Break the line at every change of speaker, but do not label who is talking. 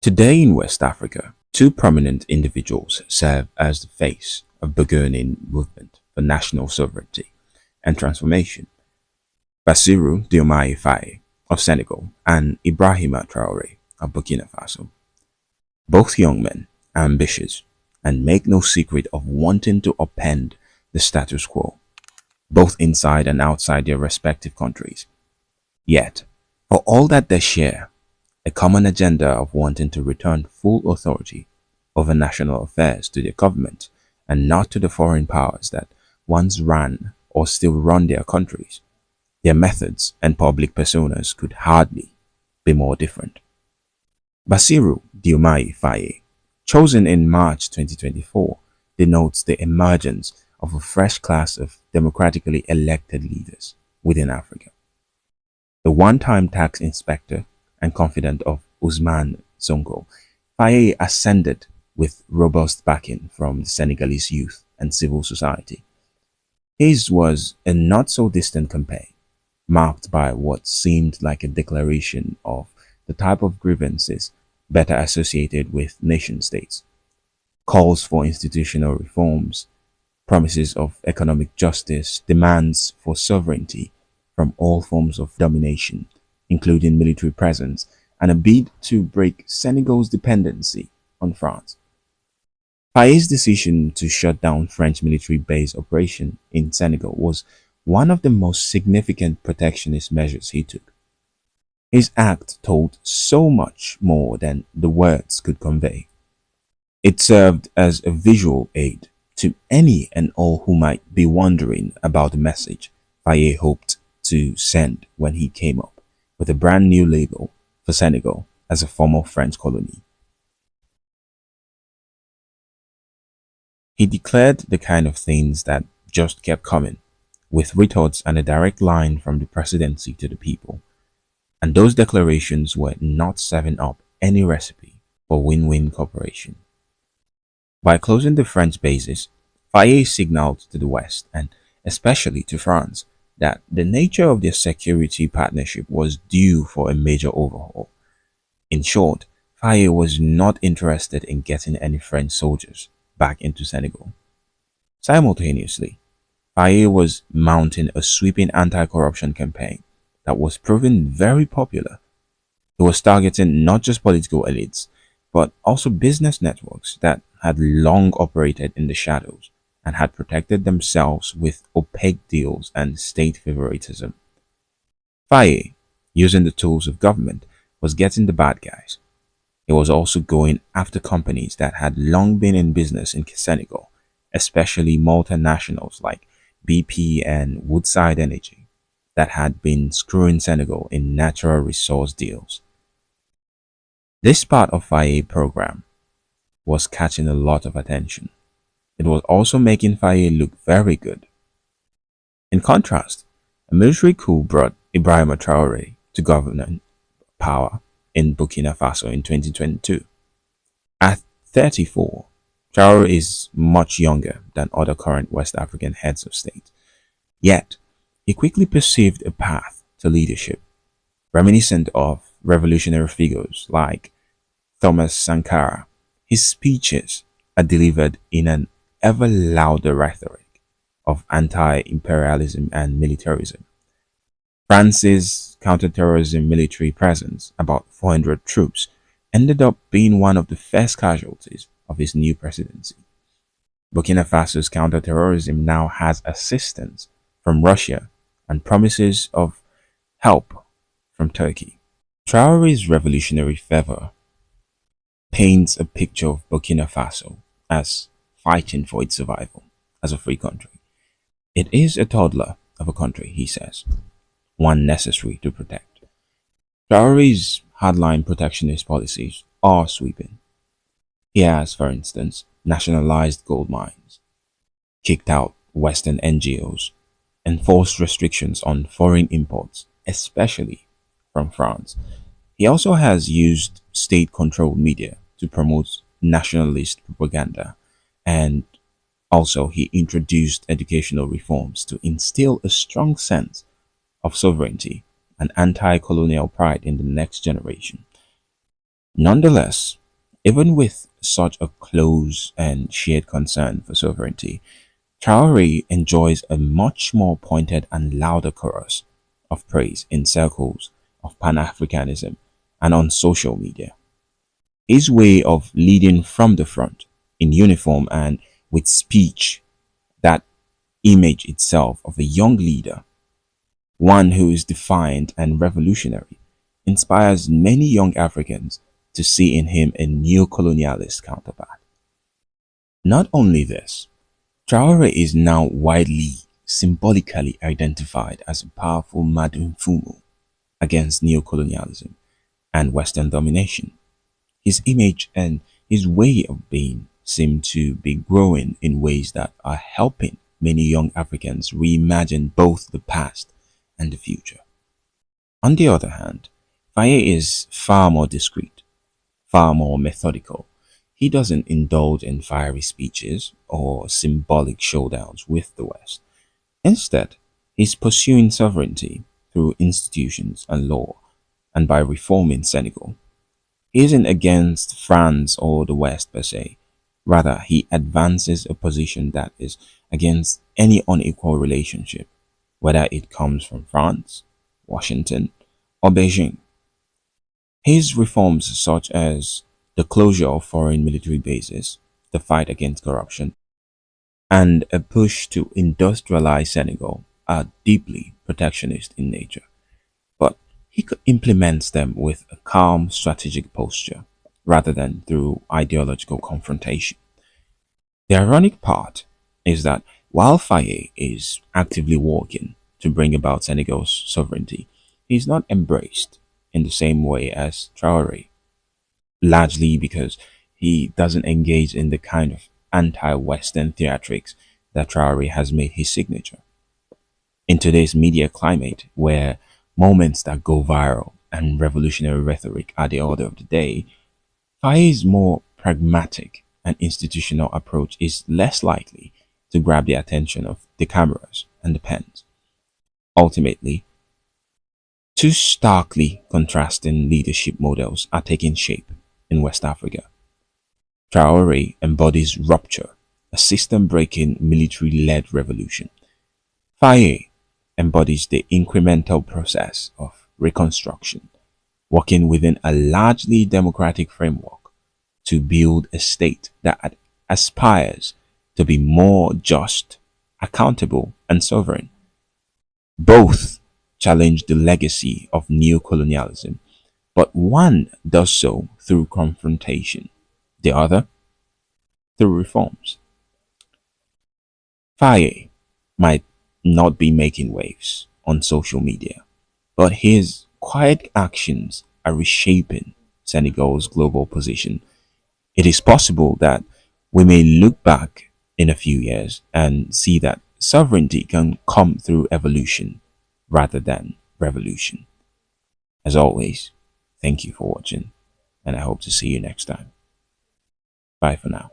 Today in West Africa, two prominent individuals serve as the face of the Burgundian movement for national sovereignty and transformation. Bassirou Diomaye Faye of Senegal and Ibrahim Traoré of Burkina Faso. Both young men are ambitious and make no secret of wanting to upend the status quo, both inside and outside their respective countries. Yet, for all that they share, a common agenda of wanting to return full authority over national affairs to their government and not to the foreign powers that once ran or still run their countries. Their methods and public personas could hardly be more different. Bassirou Diomaye Faye, chosen in March 2024, denotes the emergence of a fresh class of democratically elected leaders within Africa. The one-time tax inspector and confidant of Ousmane Sonko, Faye ascended with robust backing from the Senegalese youth and civil society. His was a not-so-distant campaign, marked by what seemed like a declaration of the type of grievances better associated with nation-states, calls for institutional reforms, promises of economic justice, demands for sovereignty from all forms of domination, including military presence, and a bid to break Senegal's dependency on France. Faye's decision to shut down French military base operation in Senegal was one of the most significant protectionist measures he took. His act told so much more than the words could convey. It served as a visual aid to any and all who might be wondering about the message Faye hoped to send when he came up with a brand new label for Senegal as a former French colony. He declared the kind of things that just kept coming, with retorts and a direct line from the presidency to the people. And those declarations were not serving up any recipe for win-win cooperation. By closing the French bases, Faye signaled to the West, and especially to France, that the nature of their security partnership was due for a major overhaul. In short, Faye was not interested in getting any French soldiers back into Senegal. Simultaneously, Faye was mounting a sweeping anti-corruption campaign that was proving very popular. He was targeting not just political elites, but also business networks that had long operated in the shadows and had protected themselves with opaque deals and state favoritism. Faye, using the tools of government, was getting the bad guys. He was also going after companies that had long been in business in Senegal, especially multinationals like BP and Woodside Energy, that had been screwing Senegal in natural resource deals. This part of Faye's program was catching a lot of attention. It was also making Faye look very good. In contrast, a military coup brought Ibrahim Traoré to government power in Burkina Faso in 2022. At 34, Traoré is much younger than other current West African heads of state. Yet, he quickly perceived a path to leadership, reminiscent of revolutionary figures like Thomas Sankara. His speeches are delivered in an ever louder rhetoric of anti-imperialism and militarism. France's counterterrorism military presence, about 400 troops, ended up being one of the first casualties of his new presidency. Burkina Faso's counterterrorism now has assistance from Russia and promises of help from Turkey. Traoré's revolutionary fervor paints a picture of Burkina Faso as fighting for its survival as a free country. It is a toddler of a country, he says, one necessary to protect. Traoré's hardline protectionist policies are sweeping. He has, for instance, nationalized gold mines, kicked out Western NGOs, enforced restrictions on foreign imports, especially from France. He also has used state-controlled media to promote nationalist propaganda, and also he introduced educational reforms to instill a strong sense of sovereignty and anti-colonial pride in the next generation. Nonetheless, even with such a close and shared concern for sovereignty, Traoré enjoys a much more pointed and louder chorus of praise in circles of Pan-Africanism and on social media. His way of leading from the front, in uniform and with speech, that image itself of a young leader, one who is defiant and revolutionary, inspires many young Africans to see in him a neo-colonialist counterpart. Not only this, Traoré is now widely symbolically identified as a powerful Madunfumu against neo-colonialism and Western domination. His image and his way of being seem to be growing in ways that are helping many young Africans reimagine both the past and the future. On the other hand, Faye is far more discreet, far more methodical. He doesn't indulge in fiery speeches or symbolic showdowns with the West. Instead, he's pursuing sovereignty through institutions and law and by reforming Senegal. He isn't against France or the West per se. Rather, he advances a position that is against any unequal relationship, whether it comes from France, Washington, or Beijing. His reforms, such as the closure of foreign military bases, the fight against corruption, and a push to industrialize Senegal, are deeply protectionist in nature. But implements them with a calm strategic posture rather than through ideological confrontation. The ironic part is that while Faye is actively working to bring about Senegal's sovereignty, he is not embraced in the same way as Traoré, largely because he doesn't engage in the kind of anti-Western theatrics that Traoré has made his signature. In today's media climate, where moments that go viral and revolutionary rhetoric are the order of the day, Faye's more pragmatic and institutional approach is less likely to grab the attention of the cameras and the pens. Ultimately, two starkly contrasting leadership models are taking shape in West Africa. Traoré embodies rupture, a system breaking military led revolution. Faye embodies the incremental process of reconstruction, working within a largely democratic framework to build a state that aspires to be more just, accountable, and sovereign. Both challenge the legacy of neocolonialism, but one does so through confrontation, the other through reforms. Faye might not be making waves on social media, but his quiet actions are reshaping Senegal's global position. It is possible that we may look back in a few years and see that sovereignty can come through evolution rather than revolution. As always, thank you for watching, and I hope to see you next time. Bye for now.